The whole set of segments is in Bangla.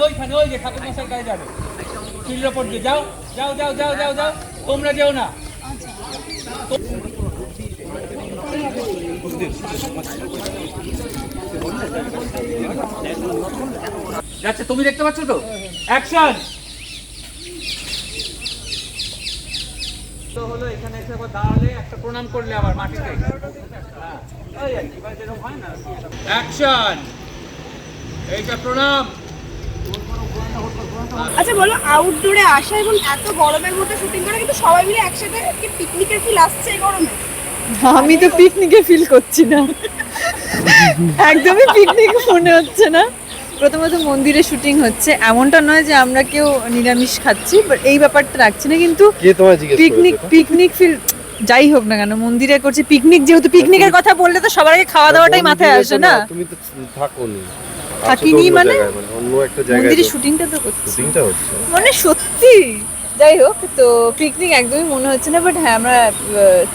ওইখানে ওই যে ঠাকুর মশাই গাড়ি যাবে সিঁড়ির ওপর দিয়ে যাও যাও যাও যাও যাও যাও তোমরা যেও না যাচ্ছে তুমি দেখতে পাচ্ছ তো অ্যাকশন তো হলো এখানে এসে আবার দাঁড়ালে একটা প্রণাম করলে আবার মাটিতে অ্যাকশন এইটা প্রণাম আচ্ছা বলো আউটডোরে আসা এবং এত গরমের মধ্যে শুটিং করে কিন্তু সবাই মিলে একসাথে কি পিকনিকের ফিল আসছে এই গরমে? আমি তো পিকনিকে ফিল করছি না, একদমই পিকনিক মনে হচ্ছে না। প্রথমত মন্দিরে শুটিং হচ্ছে, এমনটা নয় যে আমরা কেউ নিরামিষ খাচ্ছি, বাট এই ব্যাপারটা রাখছি না। কিন্তু পিকনিক ফিল যাই হোক না কেন মন্দিরে করছি পিকনিক, যেহেতু পিকনিকের কথা বললে তো সবার আগে খাওয়া দাওয়াটাই মাথায় আসে না। তুমি তো থাকোনি, থাকিনি মানে অন্য একটা জায়গায় মন্দিরে শুটিংটা তো করছি, শুটিংটা হচ্ছে মানে সত্যি। যাই হোক, তো পিকনিক একদমই মনে হচ্ছে না, বাট হ্যাঁ আমরা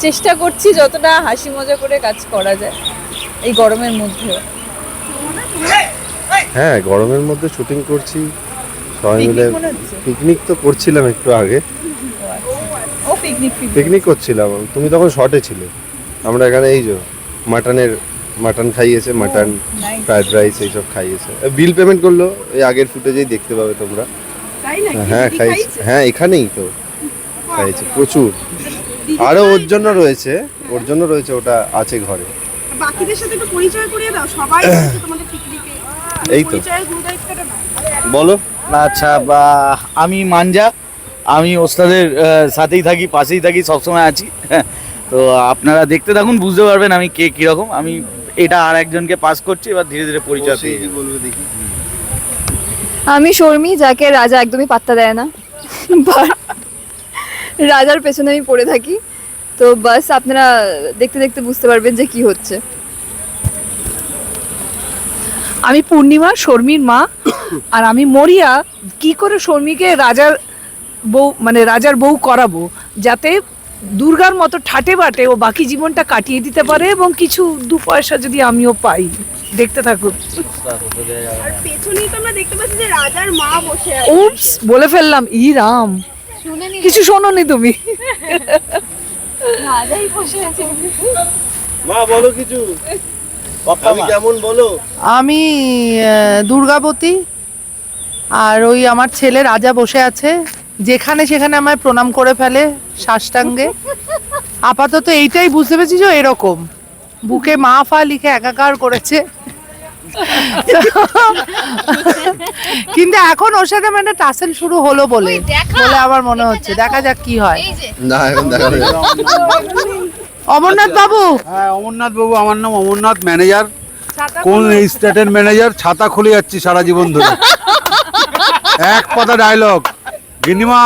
চেষ্টা করছি যতটা হাসি মজা করে কাজ করা যায় এই গরমের মধ্যে। হ্যাঁ গরমের মধ্যে শুটিং করছি সবাই মিলে। পিকনিক তো করছিলাম একটু আগে, ও পিকনিক করছিলাম, তুমি তখন শর্টে ছিলে। আমরা এখানে এই যে মাটন খাইয়েছে, মাটন ফ্রাইড রাইস এইসব খাইয়েছে। বিল পেমেন্ট করলো, এই আগের ফুটেজেই দেখতে পাবে তোমরা। হ্যাঁ খাইয়েছে, হ্যাঁ এখানেই তো খাইয়েছে প্রচুর। আরো ওর জন্য রয়েছে ওটা আছে ঘরে। বাকিদের সাথে একটু পরিচয় করিয়ে দাও, সবাই তোমাদের পিকনিকে এই তো পরিচয়ের গুরু দায়িত্বটা নাও। বলো। আচ্ছা, আমি মানজা, আমি ওস্তাদের সাথেই থাকি, পাশেই থাকি, সবসময় আছি। তো আপনারা দেখতে থাকুন, বুঝতে পারবেন আমি কে কীরকম। আমি এটা আর একজনকে পাস করছি, এবার ধীরে ধীরে পরিচয় পেয়ে যাবে। বলবে দেখি। আমি শর্মি, যাকে রাজা একদমই পাত্তা দেয় না, রাজার পেছনে আমি পড়ে থাকি। তো বাস আপনারা দেখতে দেখতে বুঝতে পারবেন যে কি হচ্ছে। আমি পূর্ণিমা, শর্মির মা। আর আমি মরিয়া কি করে শর্মিকে রাজার বউ করাবো, যাতে দুর্গার মতো ঠাটে বাটে ও বাকি জীবনটা কাটিয়ে দিতে পারে, এবং কিছু দু পয়সা যদি আমিও পাই। দেখতে থাকুন। আর পেছনেই তো আমরা দেখতে পাচ্ছি যে রাজার মা বসে আছে। উপস, বলে ফেললাম। ই রাম, কিছু শোনোনি তুমি? রাজাই বসে আছে। মা বলো কিছু, আমি কেমন বলো? আমি দুর্গাবতী, আর ওই আমার ছেলে রাজা বসে আছে, যেখানে সেখানে আমায় প্রণাম করে ফেলে সাষ্টাঙ্গে। আপাতত এইটাই বুঝতে পেরেছি যে এরকম বুকে মা ফা লিখে একাকার করেছে। কিন্তু এখন ওর সাথে মানে টাসেল শুরু হলো বলে আমার মনে হচ্ছে, দেখা যাক কি হয়। না এখন দেখা যাবে। অমরনাথ বাবু। হ্যাঁ অমরনাথ বাবু, আমার নাম অমরনাথ, ম্যানেজার। কোন স্টেটের ম্যানেজার? ছাতা খুলে যাচ্ছি সারা জীবন ধরে। এক কথা ডায়লগ, গিন্নিমা,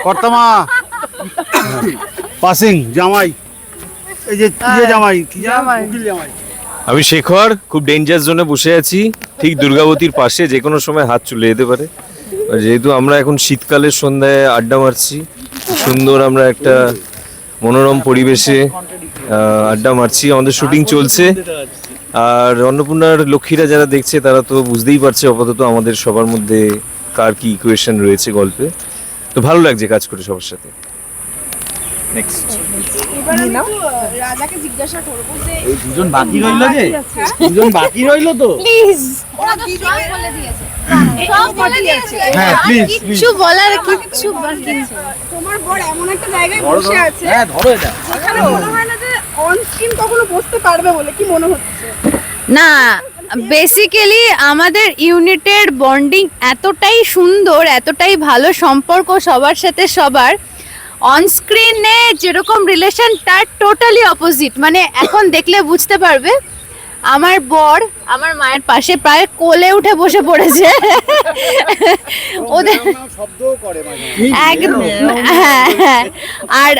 কর্তামা, পাসিং, জামাই, এই যে জামাই, উকিল জামাই। আমি শেখর, খুব ডেঞ্জার জোনে বসে আছি, ঠিক দুর্গাবতীর পাশে, যে কোনো সময় হাত চলে যেতে পারে। যেহেতু আমরা এখন শীতকালের সন্ধ্যায় আড্ডা মারছি, সুন্দর আমরা একটা মনোরম পরিবেশে আড্ডা মারছি, আমাদের শুটিং চলছে। আর অন্নপূর্ণার লক্ষ্মীরা যারা দেখছে তারা তো বুঝতেই পারছে আপাতত আমাদের সবার মধ্যে কার কি ইকুয়েশন রয়েছে গল্পে। তো ভালো লাগছে কাজ করে সবার সাথে। নেক্সট এবার আমি একটু রাজাকে জিজ্ঞাসা করবো যে এই দুজন বাকি রইলো, যে দুজন বাকি রইলো তো প্লিজ, ওরা দুজন বলে দিয়েছে, সব বলে দিয়েছে। হ্যাঁ প্লিজ কিছু বলার কিচ্ছু বাকি নেই। তোমার বর এমন একটা জায়গায় বসে আছে, হ্যাঁ ধরো এটা, যেখানে মনে হয় না যে অন স্ক্রিন কখনো বসতে পারবে বলে, কি মনে হচ্ছে? না, বেসিক্যালি আমাদের ইউনিটের বন্ডিং এতটাই সুন্দর, এতটাই ভালো সম্পর্ক সবার সাথে সবার। অন স্ক্রিনে যেরকম রিলেশন, তার টোটালি অপোজিট। মানে এখন দেখলে বুঝতে পারবে, আমার বর আমার মায়ের পাশে প্রায় কোলে উঠে বসে পড়েছে। ওদের শব্দও করে মাঝে। একদম, হ্যাঁ হ্যাঁ। আর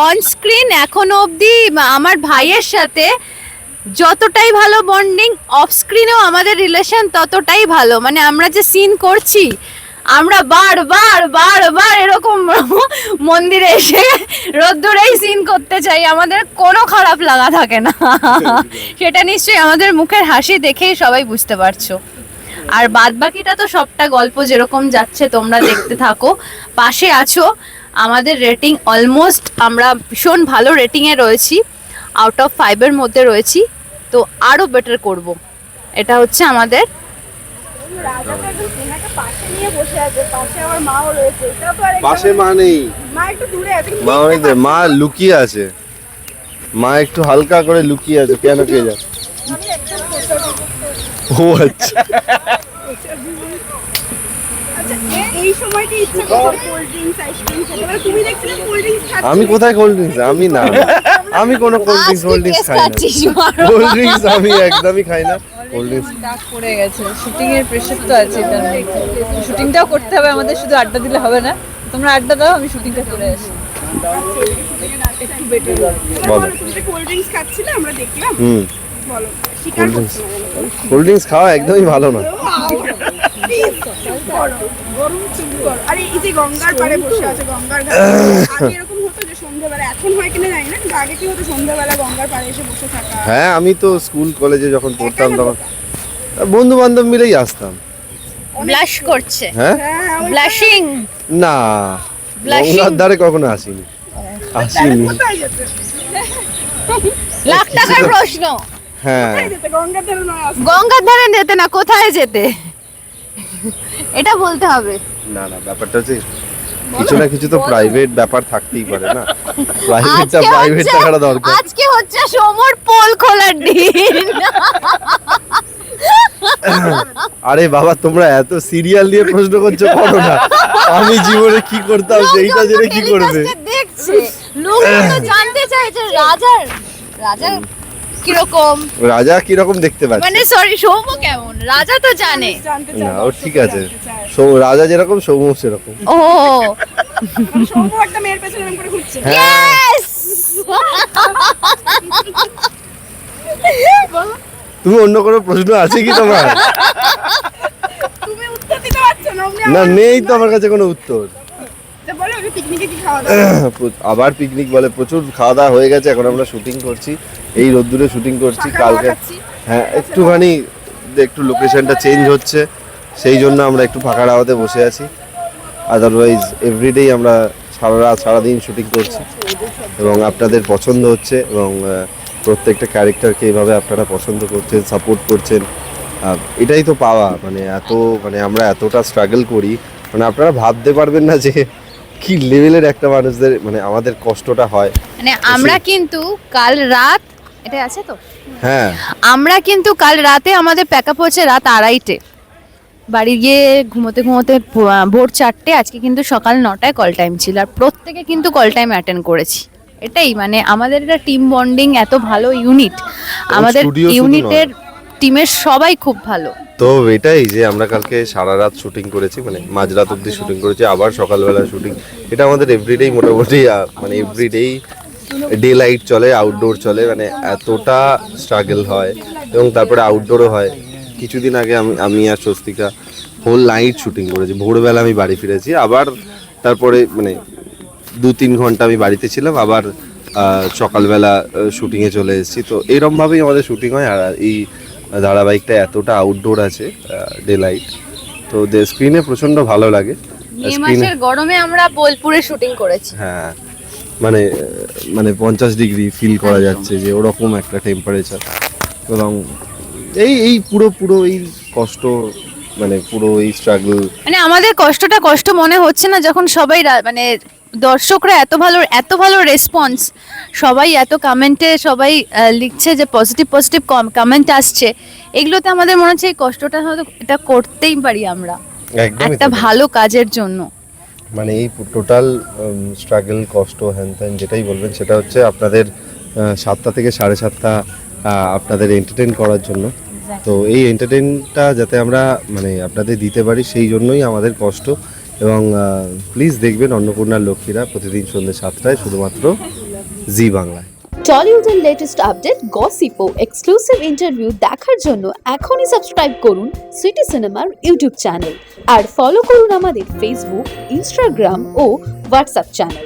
অন স্ক্রিন এখনো অবধি আমার ভাইয়ের সাথে যতটাই ভালো বন্ডিং, অফ স্ক্রিনেও আমাদের রিলেশন ততটাই ভালো। মানে আমরা যে সিন করছি, আমরা বারবার এরকম মন্দিরে এসে রোদ্দুরেই সিন করতে চাই, আমাদের কোনো খারাপ লাগা থাকে না। সেটা নিশ্চয়ই আমাদের মুখের হাসি দেখেই সবাই বুঝতে পারছো। আর বাদ বাকিটা তো সবটা গল্প যেরকম যাচ্ছে তোমরা দেখতে থাকো, পাশে আছো। আমাদের রেটিং অলমোস্ট আমরা ভীষণ ভালো রেটিংয়ে রয়েছি, আউট অফ 5-এর মধ্যে রয়েছি, তো আরও বেটার করব। এটা হচ্ছে আমাদের রাজাটা একদম স্নেহাকে পাশে নিয়ে বসে আছে, পাশে আমার মাও রয়েছে। এটাও তো আরেকটা পাশে মা নেই, মা একটু দূরে আছে, কিন্তু মা অনেক দূরে, মা লুকিয়ে আছে, মা একটু হালকা করে লুকিয়ে আছে, কেন কে যা। ও আচ্ছা, আচ্ছা এই সময়টা ইচ্ছা করছে কোল্ড ড্রিঙ্কস আইসক্রিম খেতে, মানে তুমি দেখছিলে কোল্ড ড্রিঙ্কস খাচ্ছ। আমি কোথায় কোল্ড ড্রিঙ্কস, আমি না, আমি কোনো কোল্ড ড্রিঙ্কস খাই না, কোল্ড ড্রিঙ্কস আমি একদমই খাই না। কোল্ড ড্রিঙ্কস ডাক পড়ে গেছে, শুটিং এর প্রেশার তো আছে, তার মধ্যে শুটিংটাও করতে হবে আমাদের, শুধু আড্ডা দিলে হবে না। তোমরা আড্ডা দাও, আমি শুটিংটা করে আসি। একটু বেটার বলো। তুমি যে কোল্ড ড্রিঙ্কস খাচ্ছিলে আমরা দেখলাম, বলো স্বীকার কোল্ড ড্রিঙ্কস, করছি না। কোল্ড ড্রিঙ্কস খাওয়া একদমই ভালো না। আরে এই যে গঙ্গার পাড়ে বসে আছে, গঙ্গার ঘাটে, আগে এরকম হতো যে সন্ধ্যাবেলা, এখন হয় কিনা জানি না, কিন্তু আগে কি হতো সন্ধ্যাবেলা গঙ্গার পাড়ে এসে বসে থাকা? হ্যাঁ, আমি তো স্কুল কলেজে যখন পড়তাম তখন বন্ধু বান্ধব মিলেই আসতাম। ব্লাশ করছে, হ্যাঁ ব্লাশিং না, Blushing? গঙ্গার ধারে কখনো আসিনি, আসিনি। কোথায় যেতে? লাখ টাকার প্রশ্ন। হ্যাঁ, কোথায় যেতে? গঙ্গার ধারে নয়, আসতে। গঙ্গার ধারে যেতে না, কোথায় যেতে এটা বলতে হবে। না না, ব্যাপারটা হচ্ছে কিছু না কিছু তো প্রাইভেট ব্যাপার থাকতেই পারে না, প্রাইভেটটা প্রাইভেট থাকাটা দরকার। আজকে হচ্ছে সমর পোল খোলার দিন। আরে বাবা, তোমরা এত সিরিয়াল নিয়ে প্রশ্ন করছো, করো না। আমি জীবনে কি করতাম সেইটা জেনে কি করবে। দেখছে লোক তো জানতে চাইছে রাজার কিরকম, রাজা কিরকম দেখতে পাচ্ছে, মানে সরি সৌম্য কেমন, রাজা তো জানে। জানতে না চায়, ও ঠিক আছে, জানতে চায়। রাজা যেরকম সৌম্য সেরকম। ও মানে সৌম্য একটা মেয়ের পেছনে এরকম করে ঘুরছে। ইয়েস, তুমি অন্য কোনো প্রশ্ন আছে কি তোমার? তুমি উত্তর দিতে পারছো না, অমনি না, আমার- নেই তো আমার কাছে কোনো উত্তর। তা বলো ওই পিকনিকে কি খাওয়া দাওয়া? আবার পিকনিক বলে, প্রচুর খাওয়া দাওয়া হয়ে গেছে, এখন আমরা শুটিং করছি, এই রোদ্দুরে শুটিং করছি। ফাঁকা কালকে হাওয়া খাচ্ছি। হ্যাঁ, একটুখানি একটু লোকেশনটা চেঞ্জ হচ্ছে, সেই জন্য আমরা একটু ফাঁকা হাওয়াতে বসে আছি। আদারওয়াইজ এভরিডেই আমরা সারা রাত সারাদিন শুটিং করছি এবং আপনাদের পছন্দ হচ্ছে, এবং প্রত্যেকটা ক্যারেক্টারকে এইভাবে আপনারা পছন্দ করছেন, সাপোর্ট করছেন, এটাই তো পাওয়া। মানে আমরা এতটা স্ট্রাগল করি, মানে আপনারা ভাবতে পারবেন না যে কি লেভেলের একটা মানুষদের, মানে আমাদের কষ্টটা হয়। মানে আমরা কিন্তু কাল রাত, এটা আছে তো, হ্যাঁ, আমরা কিন্তু কাল রাতে আমাদের প্যাকআপ হচ্ছে রাত 2:30-টে, বাড়ি গিয়ে ঘুমোতে ঘুমোতে ভোর 4টে। আজকে কিন্তু সকাল 9টায় কল টাইম ছিল, আর প্রত্যেকে কিন্তু কল টাইম অ্যাটেন্ড করেছি। এটাই মানে আমাদের একটা টিম বন্ডিং, এত ভালো ইউনিট, আমাদের studio শুধু ইউনিটের টিমের সবাই খুব ভালো। তো এটাই যে আমরা কালকে সারা রাত শুটিং করেছি, মানে মাঝরাত অবধি শুটিং করেছি, আবার সকালবেলা শুটিং। এটা আমাদের এভরিডেই মোটামুটি মানে এভরিডেই ডে লাইট চলে, আউটডোর চলে, মানে এতটা স্ট্রাগল হয়। এবং তারপরে আউটডোরও হয়। কিছুদিন আগে আমি আর স্বস্তিকা হোল নাইট শুটিং করেছি, ভোরবেলা আমি বাড়ি ফিরেছি, আবার তারপরে মানে 2-3 ঘন্টা আমি বাড়িতে ছিলাম, আবার সকালবেলা শুটিংয়ে চলে এসেছি। তো এরমভাবেই আমাদের শুটিং হয়। আর এই ধারাবাহিকটা এতটা আউটডোর আছে, ডে লাইট, তো স্ক্রিনে প্রচণ্ড ভালো লাগে। মে মাসের গরমে আমরা বোলপুরে শুটিং করেছি। হ্যাঁ, মানে 50 ডিগ্রি ফিল করা যাচ্ছে, যে ওরকম একটা টেম্পারেচার। এবং এই পুরো এই কষ্ট, মানে পুরো এই স্ট্রাগল। মানে আমাদের কষ্টটা কষ্ট মনে হচ্ছে না যখন সবাই মানে দর্শকরা এত ভালো রেসপন্স, সবাই এত কমেন্টে সবাই লিখছে যে পজিটিভ কমেন্ট আসছে, এগুলোতে আমাদের মনে হচ্ছে এই কষ্টটা হয়তো এটা করতেই পারি আমরা একদমই একটা তাই। ভালো কাজের জন্য। মানে এই টোটাল স্ট্রাগল, কষ্ট, হ্যান ত্যান যেটাই বলবেন, সেটা হচ্ছে আপনাদের 7টা থেকে 7:30 আপনাদের এন্টারটেইন করার জন্য। তো এই এন্টারটেইনটা যাতে আমরা মানে আপনাদের দিতে পারি, সেই জন্যই আমাদের কষ্ট। এবং প্লিজ দেখবেন অন্নপূর্ণার লক্ষ্মীরা প্রতিদিন সন্ধ্যে 7টায়, শুধুমাত্র জি বাংলায়। টলিউডের লেটেস্ট আপডেট, গসিপ ও এক্সক্লুসিভ ইন্টারভিউ দেখার জন্য এখনই সাবস্ক্রাইব করুন সিটি সিনেমার ইউটিউব চ্যানেল আর ফলো করুন আমাদের ফেসবুক, ইনস্টাগ্রাম ও হোয়াটসঅ্যাপ চ্যানেল।